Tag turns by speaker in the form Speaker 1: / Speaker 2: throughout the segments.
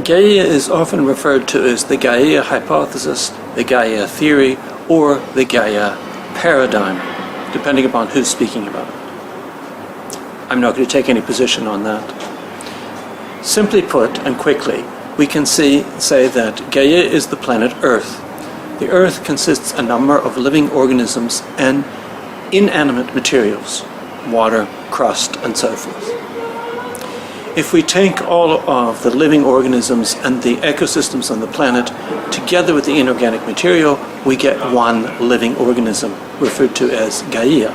Speaker 1: Gaia is often referred to as the Gaia hypothesis, the Gaia theory, or the Gaia paradigm, depending upon who's speaking about it. I'm not going to take any position on that. Simply put, and quickly, we can say that Gaia is the planet Earth. The Earth consists of a number of living organisms and inanimate materials, water, crust, and so forth. If we take all of the living organisms and the ecosystems on the planet together with the inorganic material, we get one living organism, referred to as Gaia.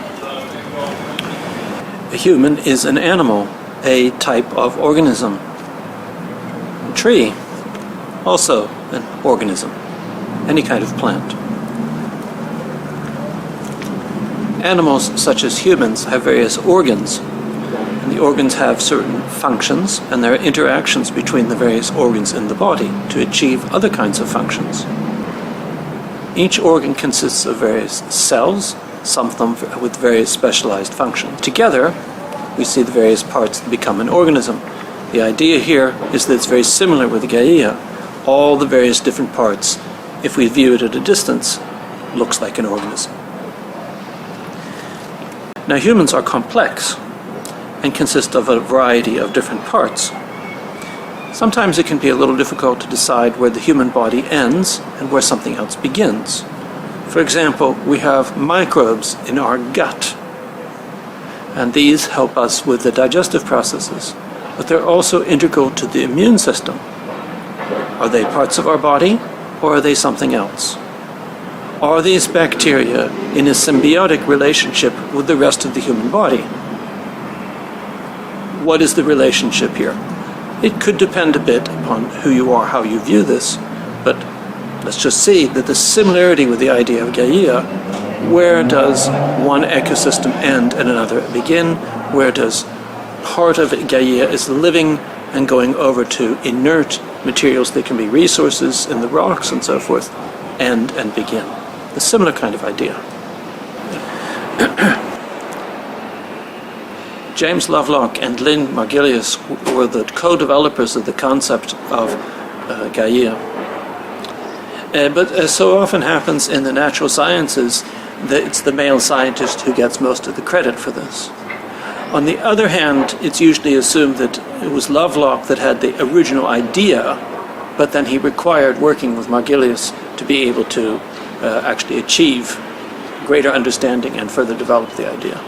Speaker 1: A human is an animal, a type of organism. A tree, also an organism, any kind of plant. Animals, such as humans, have various organs. And the organs have certain functions, and there are interactions between the various organs in the body to achieve other kinds of functions. Each organ consists of various cells, some of them with various specialized functions. Together, we see the various parts that become an organism. The idea here is that it's very similar with Gaia. All the various different parts, if we view it at a distance, looks like an organism. Now, humans are complex and consist of a variety of different parts. Sometimes it can be a little difficult to decide where the human body ends and where something else begins. For example, we have microbes in our gut, and these help us with the digestive processes, but they're also integral to the immune system. Are they parts of our body, or are they something else? Are these bacteria in a symbiotic relationship with the rest of the human body? What is the relationship here? It could depend a bit upon who you are, how you view this, but let's just see that the similarity with the idea of Gaia, where does one ecosystem end and another begin? Where does part of Gaia is living and going over to inert materials that can be resources in the rocks and so forth, end and begin? A similar kind of idea. James Lovelock and Lynn Margulies were the co-developers of the concept of Gaia. But as so often happens in the natural sciences, it's the male scientist who gets most of the credit for this. On the other hand, it's usually assumed that it was Lovelock that had the original idea, but then he required working with Margulies to be able to actually achieve greater understanding and further develop the idea.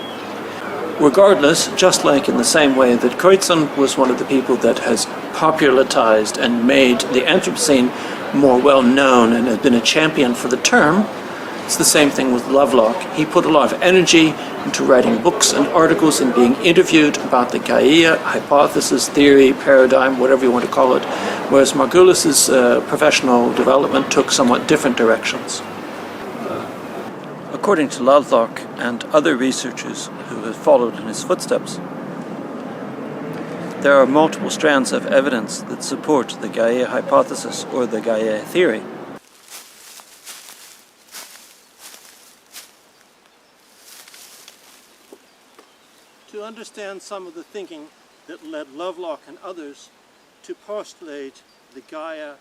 Speaker 1: Regardless, just like in the same way that Kreutzen was one of the people that has popularized and made the Anthropocene more well known and has been a champion for the term, it's the same thing with Lovelock. He put a lot of energy into writing books and articles and being interviewed about the Gaia hypothesis, theory, paradigm, whatever you want to call it, whereas Margulies' professional development took somewhat different directions. According to Lovelock and other researchers who have followed in his footsteps, there are multiple strands of evidence that support the Gaia hypothesis or the Gaia theory. To understand some of the thinking that led Lovelock and others to postulate the Gaia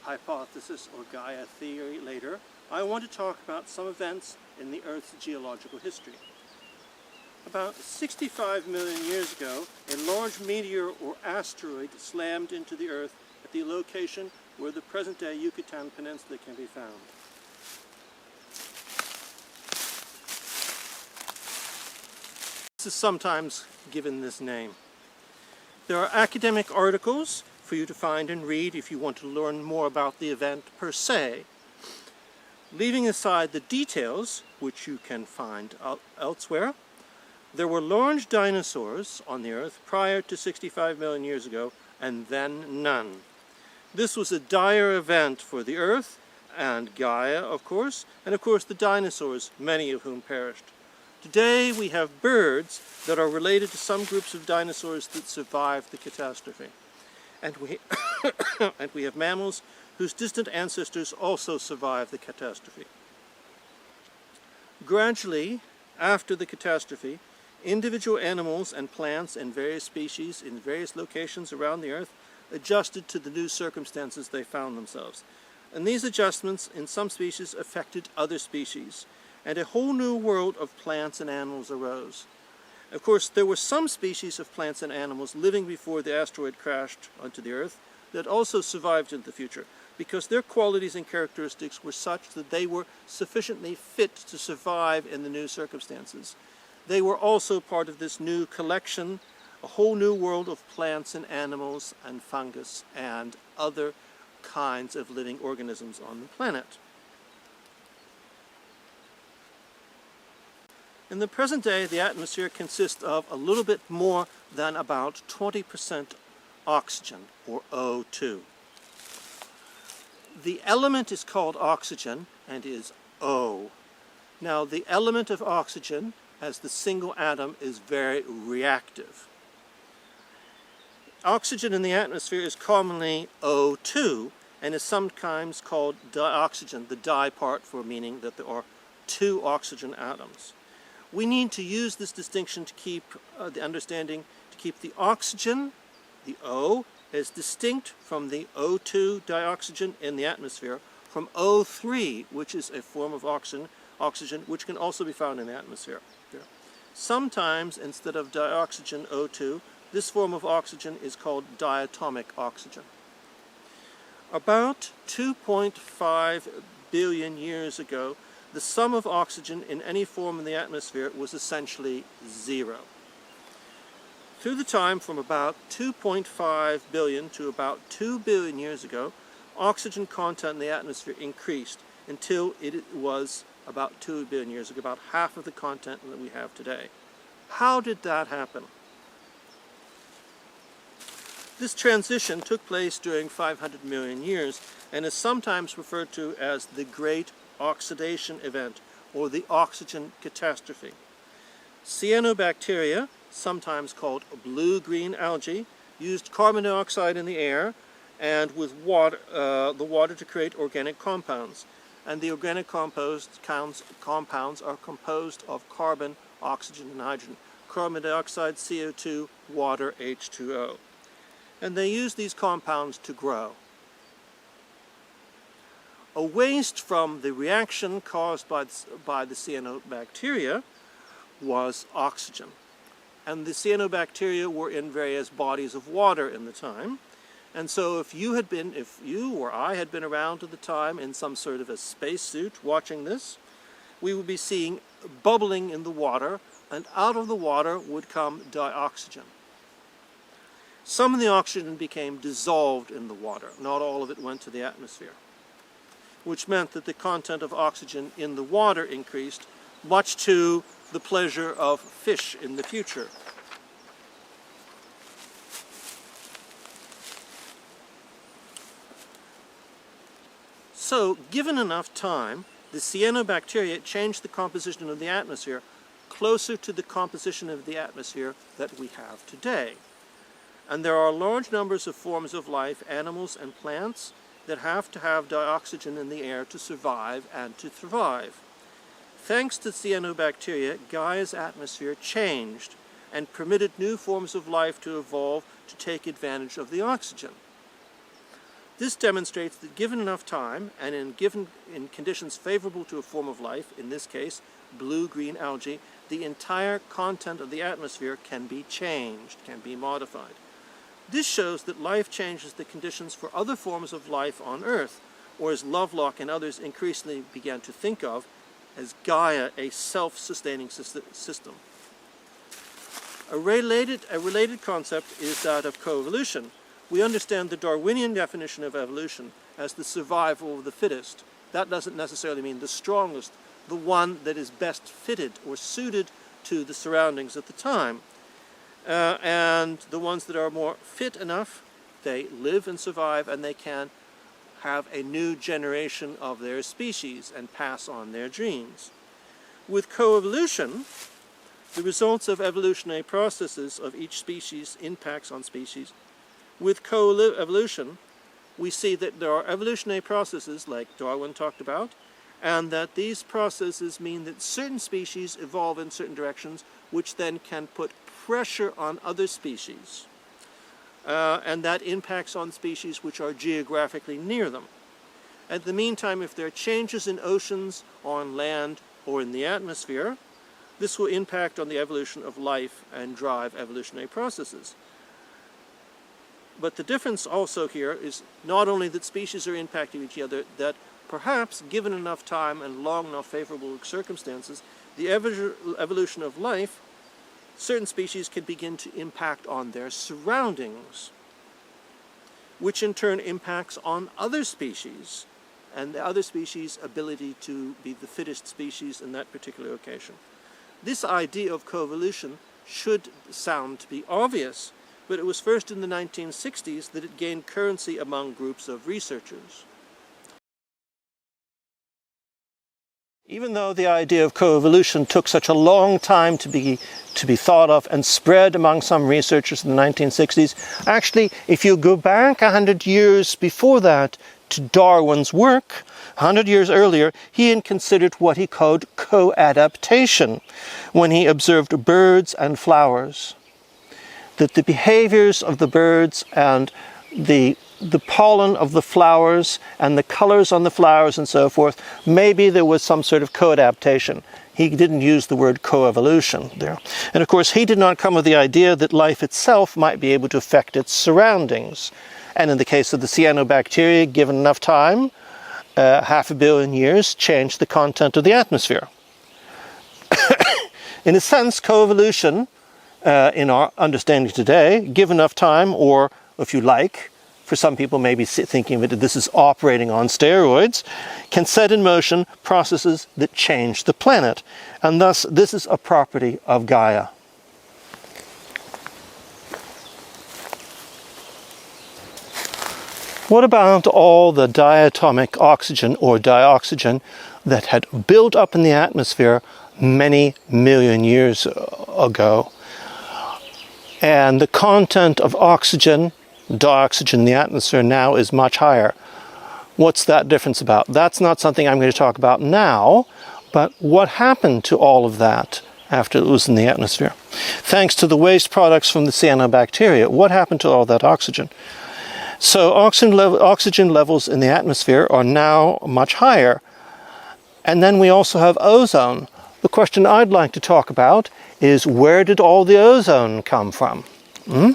Speaker 1: hypothesis or Gaia theory later, I want to talk about some events in the Earth's geological history. About 65 million years ago, a large meteor or asteroid slammed into the Earth at the location where the present-day Yucatan Peninsula can be found. This is sometimes given this name. There are academic articles for you to find and read if you want to learn more about the event per se. Leaving aside the details, which you can find elsewhere, there were large dinosaurs on the Earth prior to 65 million years ago, and then none. This was a dire event for the Earth and Gaia, of course, and of course the dinosaurs, many of whom perished. Today we have birds that are related to some groups of dinosaurs that survived the catastrophe. And we have mammals whose distant ancestors also survived the catastrophe. Gradually, after the catastrophe, individual animals and plants and various species in various locations around the Earth adjusted to the new circumstances they found themselves. And these adjustments in some species affected other species, and a whole new world of plants and animals arose. Of course, there were some species of plants and animals living before the asteroid crashed onto the Earth that also survived in the future, because their qualities and characteristics were such that they were sufficiently fit to survive in the new circumstances. They were also part of this new collection, a whole new world of plants and animals and fungus and other kinds of living organisms on the planet. In the present day, the atmosphere consists of a little bit more than about 20% oxygen, or O2. The element is called oxygen and is O. Now, the element of oxygen, as the single atom, is very reactive. Oxygen in the atmosphere is commonly O2 and is sometimes called dioxygen, the di part for meaning that there are two oxygen atoms. We need to use this distinction to keep the understanding, to keep the oxygen, the O, as distinct from the O2 dioxygen in the atmosphere from O3, which is a form of oxygen which can also be found in the atmosphere. Sometimes, instead of dioxygen O2, this form of oxygen is called diatomic oxygen. About 2.5 billion years ago, the sum of oxygen in any form in the atmosphere was essentially zero. Through the time from about 2.5 billion to about 2 billion years ago, oxygen content in the atmosphere increased until it was about 2 billion years ago, about half of the content that we have today. How did that happen? This transition took place during 500 million years and is sometimes referred to as the Great Oxidation Event, or the oxygen catastrophe. Cyanobacteria, sometimes called blue-green algae, used carbon dioxide in the air and with water, the water to create organic compounds. And the organic compounds are composed of carbon, oxygen, and hydrogen. Carbon dioxide, CO2, water, H2O. And they used these compounds to grow. A waste from the reaction caused by the cyanobacteria was oxygen. And the cyanobacteria were in various bodies of water in the time. And so if you or I had been around at the time in some sort of a spacesuit watching this, we would be seeing bubbling in the water, and out of the water would come dioxygen. Some of the oxygen became dissolved in the water. Not all of it went to the atmosphere, which meant that the content of oxygen in the water increased, much to the pleasure of fish in the future. So, given enough time, the cyanobacteria changed the composition of the atmosphere closer to the composition of the atmosphere that we have today. And there are large numbers of forms of life, animals and plants, that have to have dioxygen in the air to survive and to thrive. Thanks to cyanobacteria, Gaia's atmosphere changed and permitted new forms of life to evolve to take advantage of the oxygen. This demonstrates that given enough time and in conditions favorable to a form of life, in this case blue-green algae, the entire content of the atmosphere can be changed, can be modified. This shows that life changes the conditions for other forms of life on Earth, or as Lovelock and others increasingly began to think of, as Gaia, a self-sustaining system. A related concept is that of co-evolution. We understand the Darwinian definition of evolution as the survival of the fittest. That doesn't necessarily mean the strongest, the one that is best fitted or suited to the surroundings at the time. And the ones that are more fit enough, they live and survive, and they can have a new generation of their species and pass on their genes. With co-evolution, the results of evolutionary processes of each species impacts on species. With co-evolution, we see that there are evolutionary processes like Darwin talked about, and that these processes mean that certain species evolve in certain directions, which then can put pressure on other species. and that impacts on species which are geographically near them. At the meantime, if there are changes in oceans, on land, or in the atmosphere, this will impact on the evolution of life and drive evolutionary processes. But the difference also here is not only that species are impacting each other, that perhaps, given enough time and long enough favorable circumstances, the evolution of life, certain species can begin to impact on their surroundings, which in turn impacts on other species, and the other species' ability to be the fittest species in that particular occasion. This idea of co-evolution should sound to be obvious, but it was first in the 1960s that it gained currency among groups of researchers. Even though the idea of co-evolution took such a long time to be thought of and spread among some researchers in the 1960s, actually, if you go back 100 years before that to Darwin's work, 100 years earlier, he had considered what he called co-adaptation when he observed birds and flowers. That the behaviors of the birds and the pollen of the flowers and the colors on the flowers and so forth, maybe there was some sort of co-adaptation. He didn't use the word co-evolution there. And of course, he did not come with the idea that life itself might be able to affect its surroundings. And in the case of the cyanobacteria, given enough time, 500 million years, changed the content of the atmosphere. In a sense, co-evolution, in our understanding today, given enough time, or if you like, for some people maybe thinking of it, this is operating on steroids, can set in motion processes that change the planet. And thus, this is a property of Gaia. What about all the diatomic oxygen or dioxygen that had built up in the atmosphere many million years ago? And the content of oxygen, dioxygen in the atmosphere now is much higher. What's that difference about? That's not something I'm going to talk about now, but what happened to all of that after it was in the atmosphere? Thanks to the waste products from the cyanobacteria, what happened to all that oxygen? So oxygen levels in the atmosphere are now much higher. And then we also have ozone. The question I'd like to talk about is, where did all the ozone come from? I'm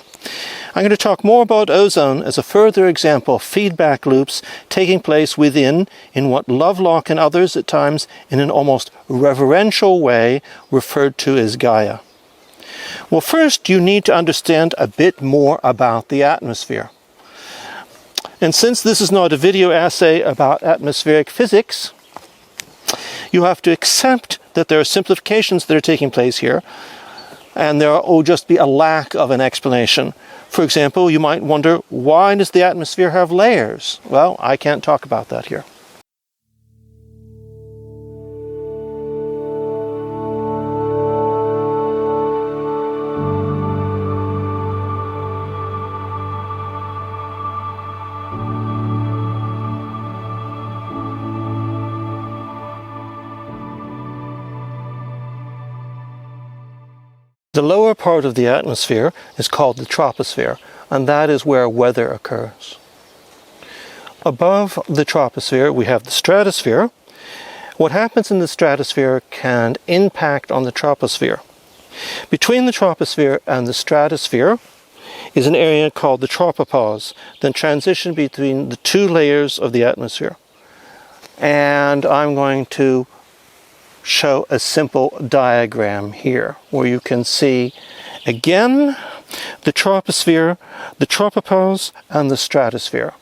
Speaker 1: going to talk more about ozone as a further example of feedback loops taking place within, in what Lovelock and others at times in an almost reverential way referred to as Gaia. Well, first you need to understand a bit more about the atmosphere. And since this is not a video essay about atmospheric physics, you have to accept that there are simplifications that are taking place here, and there will just be a lack of an explanation. For example, you might wonder, why does the atmosphere have layers? Well, I can't talk about that here. The lower part of the atmosphere is called the troposphere, and that is where weather occurs. Above the troposphere, we have the stratosphere. What happens in the stratosphere can impact on the troposphere. Between the troposphere and the stratosphere is an area called the tropopause, the transition between the two layers of the atmosphere. And I'm going to show a simple diagram here where you can see again the troposphere, the tropopause, and the stratosphere.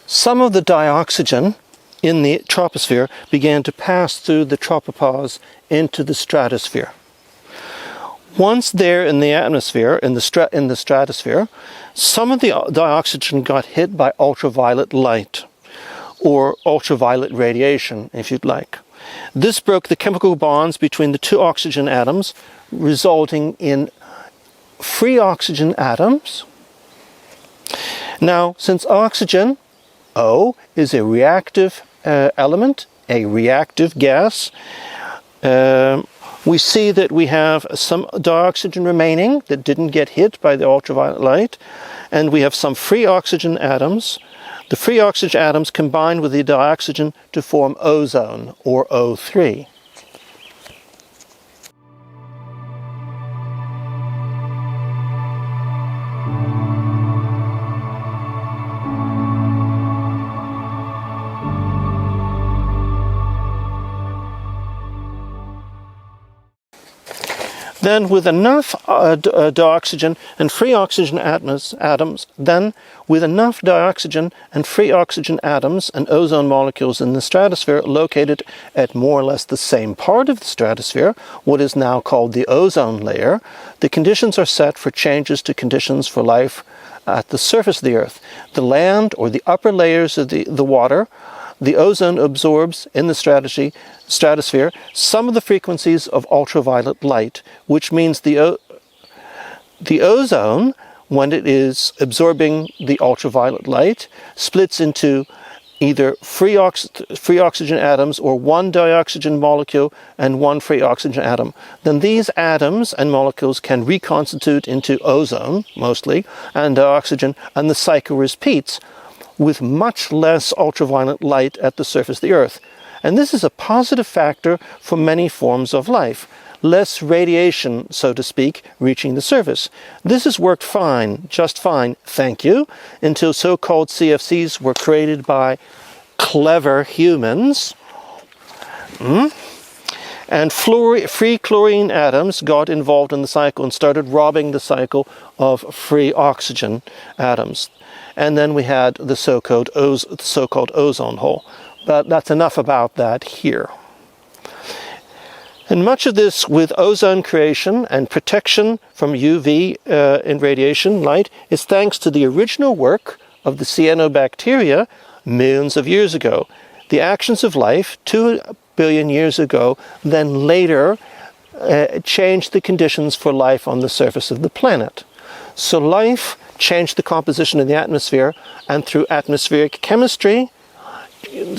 Speaker 1: Some of the dioxygen in the troposphere began to pass through the tropopause into the stratosphere. Once there in the atmosphere, in the stratosphere, some of the dioxygen got hit by ultraviolet light, or ultraviolet radiation, if you'd like. This broke the chemical bonds between the two oxygen atoms, resulting in free oxygen atoms. Now, since oxygen, O, is a reactive element, a reactive gas,
Speaker 2: we see that we have some dioxygen remaining that didn't get hit by the ultraviolet light, and we have some free oxygen atoms. The free oxygen atoms combine with the dioxygen to form ozone, or O3. Then with enough dioxygen and free oxygen atoms, with enough dioxygen and free oxygen atoms and ozone molecules in the stratosphere located at more or less the same part of the stratosphere, what is now called the ozone layer, the conditions are set for changes to conditions for life at the surface of the Earth. The land, or the upper layers of the water, the ozone absorbs in the stratosphere some of the frequencies of ultraviolet light, which means the ozone, when it is absorbing the ultraviolet light, splits into either free oxygen atoms or one dioxygen molecule and one free oxygen atom. Then these atoms and molecules can reconstitute into ozone, mostly, and dioxygen, and the cycle repeats with much less ultraviolet light at the surface of the Earth. And this is a positive factor for many forms of life. Less radiation, so to speak, reaching the surface. This has worked fine, just fine, thank you, until so-called CFCs were created by clever humans. And free chlorine atoms got involved in the cycle and started robbing the cycle of free oxygen atoms. And then we had the so-called ozone hole. But that's enough about that here. And much of this with ozone creation and protection from UV and radiation light is thanks to the original work of the cyanobacteria millions of years ago. The actions of life 2 billion years ago then later changed the conditions for life on the surface of the planet. So life changed the composition of the atmosphere, and through atmospheric chemistry,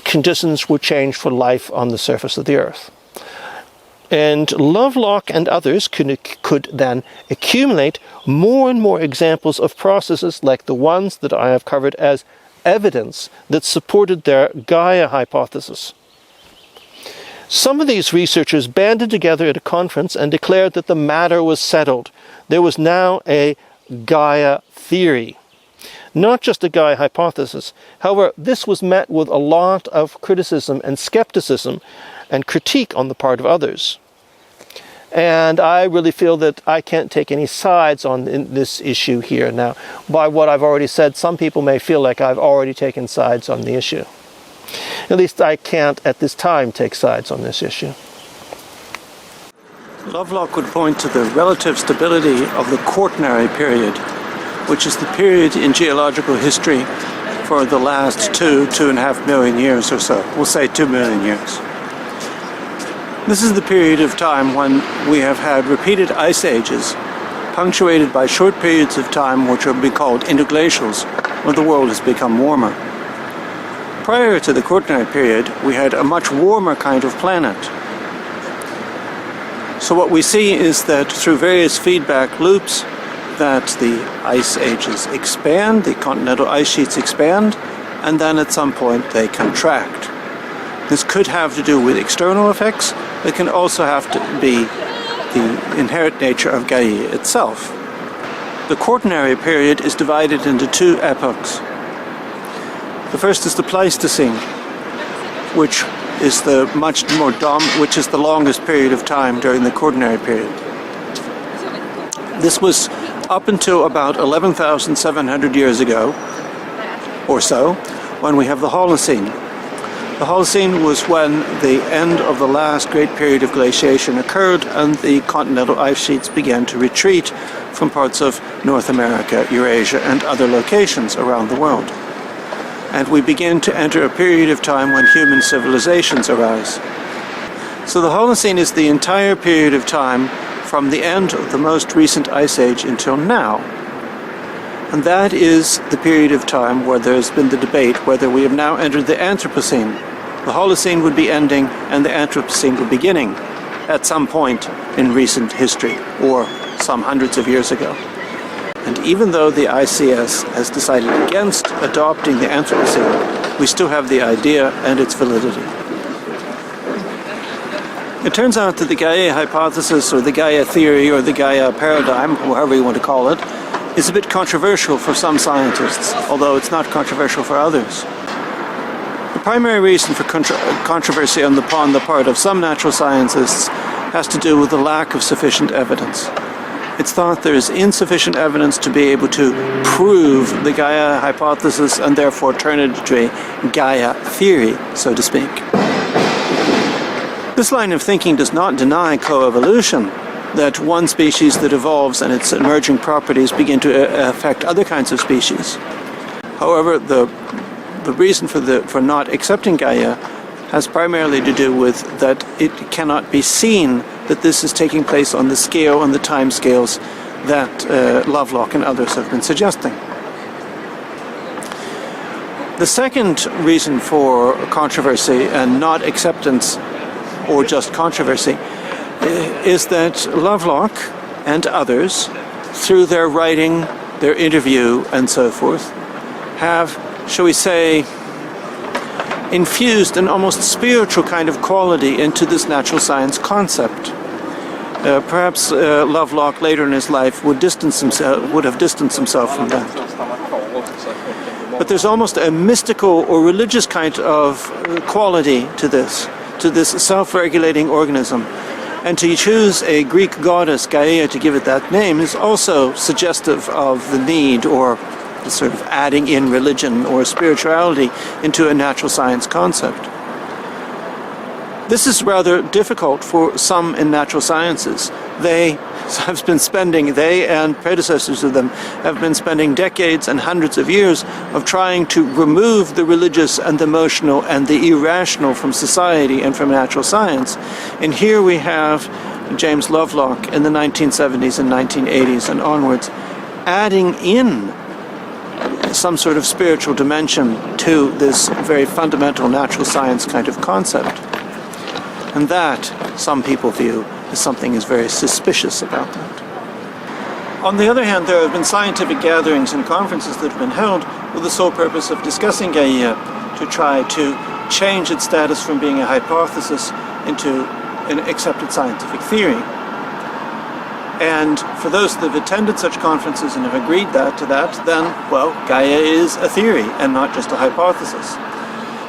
Speaker 2: conditions were changed for life on the surface of the Earth. And Lovelock and others could then accumulate more and more examples of processes like the ones that I have covered as evidence that supported their Gaia hypothesis. Some of these researchers banded together at a conference and declared that the matter was settled. There was now a Gaia theory, not just a Gaia hypothesis. However, this was met with a lot of criticism and skepticism and critique on the part of others. And I really feel that I can't take any sides on this issue here. Now, by what I've already said, some people may feel like I've already taken sides on the issue. At least I can't at this time take sides on this issue.
Speaker 1: Lovelock would point to the relative stability of the Quaternary period, which is the period in geological history for the last 2.5 million years or so. We'll say 2 million years. This is the period of time when we have had repeated ice ages, punctuated by short periods of time which will be called interglacials, when the world has become warmer. Prior to the Quaternary period, we had a much warmer kind of planet. So what we see is that through various feedback loops, that the ice ages expand, the continental ice sheets expand, and then at some point they contract. This could have to do with external effects. It can also have to be the inherent nature of Gaia itself. The Quaternary period is divided into two epochs. The first is the Pleistocene, which is the which is the longest period of time during the Quaternary period. This was up until about 11,700 years ago, or so, when we have the Holocene. The Holocene was when the end of the last great period of glaciation occurred and the continental ice sheets began to retreat from parts of North America, Eurasia, and other locations around the world. And we begin to enter a period of time when human civilizations arise. So the Holocene is the entire period of time from the end of the most recent ice age until now. And that is the period of time where there's been the debate whether we have now entered the Anthropocene. The Holocene would be ending and the Anthropocene would be beginning. at some point in recent history, or some hundreds of years ago. And even though the ICS has decided against adopting the Anthropocene, we still have the idea and its validity. It turns out that the Gaia hypothesis, or the Gaia theory, or the Gaia paradigm, however you want to call it, is a bit controversial for some scientists, although it's not controversial for others. The primary reason for controversy on the part of some natural scientists has to do with the lack of sufficient evidence. It's thought there is insufficient evidence to be able to prove the Gaia hypothesis and therefore turn it into a Gaia theory, so to speak. This line of thinking does not deny co-evolution, that one species that evolves and its emerging properties begin to affect other kinds of species. However, the reason for not accepting Gaia has primarily to do with that it cannot be seen that this is taking place on the scale and the time scales that Lovelock and others have been suggesting. The second reason for controversy and not acceptance, or just controversy, is that Lovelock and others, through their writing, their interview, and so forth, have, shall we say, infused an almost spiritual kind of quality into this natural science concept. Perhaps Lovelock later in his life would have distanced himself from that. But there's almost a mystical or religious kind of quality to this self-regulating organism. And to choose a Greek goddess, Gaia, to give it that name is also suggestive of the need, or the sort of adding in religion or spirituality into a natural science concept. This is rather difficult for some in natural sciences. They and predecessors of them have been spending decades and hundreds of years of trying to remove the religious and the emotional and the irrational from society and from natural science. And here we have James Lovelock in the 1970s and 1980s and onwards adding in some sort of spiritual dimension to this very fundamental natural science kind of concept. And that, some people view, as something is very suspicious about that. On the other hand, there have been scientific gatherings and conferences that have been held with the sole purpose of discussing Gaia to try to change its status from being a hypothesis into an accepted scientific theory. And for those that have attended such conferences and have agreed to that, then, well, Gaia is a theory and not just a hypothesis.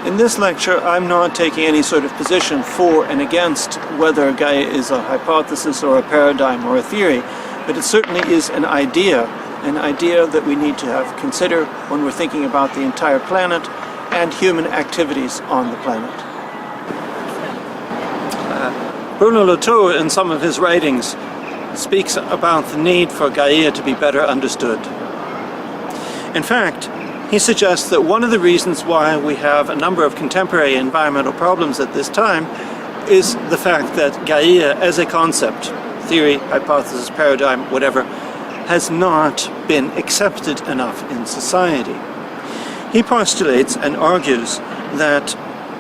Speaker 1: In this lecture, I'm not taking any sort of position for and against whether Gaia is a hypothesis or a paradigm or a theory, but it certainly is an idea that we need to consider when we're thinking about the entire planet and human activities on the planet. Bruno Latour, in some of his writings, speaks about the need for Gaia to be better understood. In fact, he suggests that one of the reasons why we have a number of contemporary environmental problems at this time is the fact that Gaia as a concept, theory, hypothesis, paradigm, whatever, has not been accepted enough in society. He postulates and argues that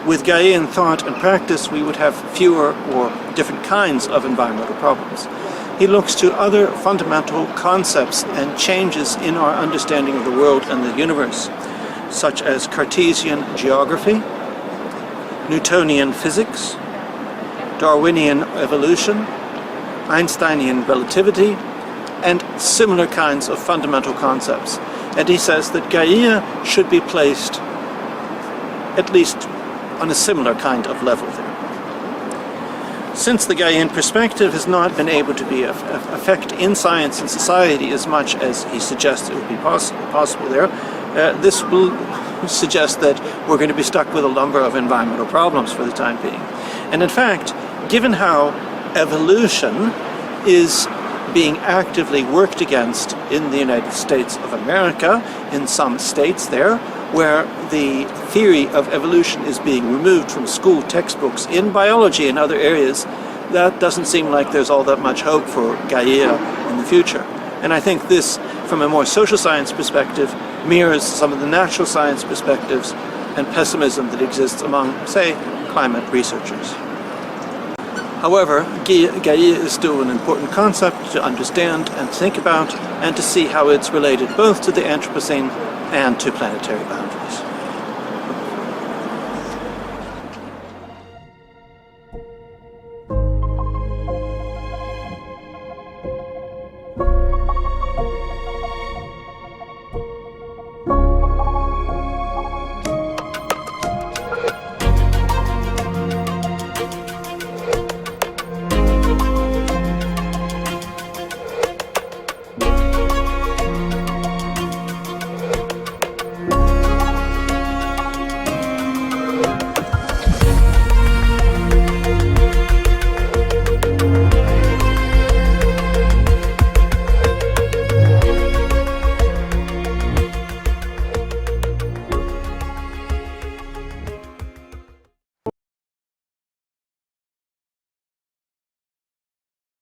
Speaker 1: with Gaian thought and practice we would have fewer or different kinds of environmental problems. He looks to other fundamental concepts and changes in our understanding of the world and the universe, such as Cartesian geography, Newtonian physics, Darwinian evolution, Einsteinian relativity, and similar kinds of fundamental concepts. And he says that Gaia should be placed at least on a similar kind of level there. Since the Gaian perspective has not been able to be affect in science and society as much as he suggests it would be possible there, this will suggest that we're going to be stuck with a number of environmental problems for the time being. And in fact, given how evolution is being actively worked against in the United States of America, in some states there, where the theory of evolution is being removed from school textbooks in biology and other areas, that doesn't seem like there's all that much hope for Gaia in the future. And I think this, from a more social science perspective, mirrors some of the natural science perspectives and pessimism that exists among, say, climate researchers. However, Gaia is still an important concept to understand and think about, and to see how it's related both to the Anthropocene and to planetary boundaries.